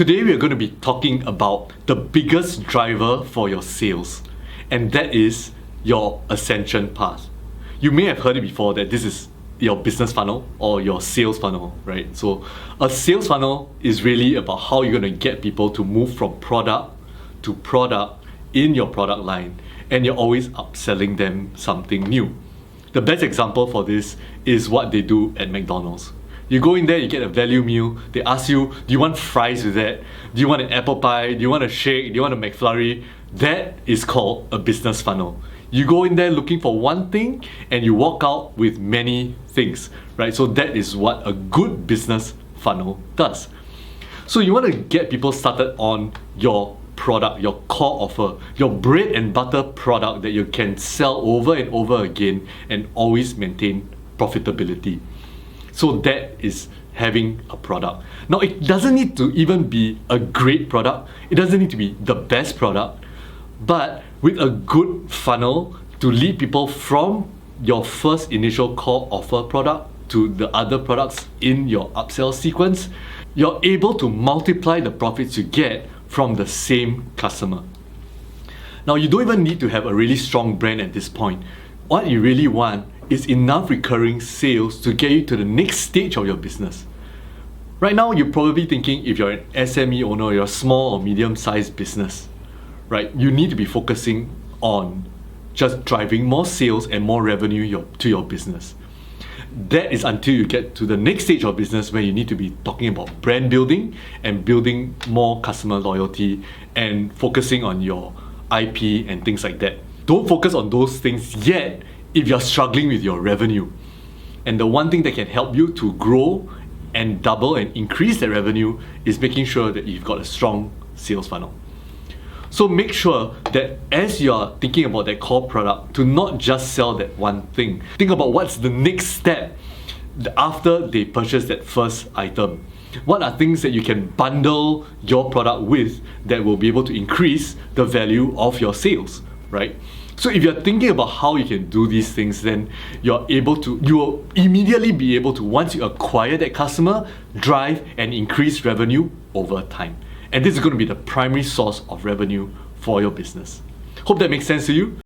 Today we are going to be talking about the biggest driver for your sales, and that is your ascension path. You may have heard it before that this is your business funnel or your sales funnel, right? So a sales funnel is really about how you're going to get people to move from product to product in your product line, and you're always upselling them something new. The best example for this is what they do at McDonald's. You go in there, you get a value meal, they ask you, do you want fries with that? Do you want an apple pie? Do you want a shake? Do you want a McFlurry? That is called a business funnel. You go in there looking for one thing and you walk out with many things, right? So that is what a good business funnel does. So you want to get people started on your product, your core offer, your bread and butter product that you can sell over and over again and always maintain profitability. So that is having a product. Now, it doesn't need to even be a great product. It doesn't need to be the best product. But with a good funnel to lead people from your first initial core offer product to the other products in your upsell sequence, you're able to multiply the profits you get from the same customer. Now, you don't even need to have a really strong brand at this point. What you really want is enough recurring sales to get you to the next stage of your business. Right now, you're probably thinking, if you're an SME owner, you're a small or medium-sized business, right? You need to be focusing on just driving more sales and more revenue to your business. That is until you get to the next stage of business where you need to be talking about brand building and building more customer loyalty and focusing on your IP and things like that. Don't focus on those things yet if you're struggling with your revenue. And the one thing that can help you to grow and double and increase that revenue is making sure that you've got a strong sales funnel. So make sure that as you're thinking about that core product, to not just sell that one thing. Think about what's the next step after they purchase that first item. What are things that you can bundle your product with that will be able to increase the value of your sales, right? So if you're thinking about how you can do these things, then you will immediately be able to, once you acquire that customer, drive and increase revenue over time. And this is going to be the primary source of revenue for your business. Hope that makes sense to you.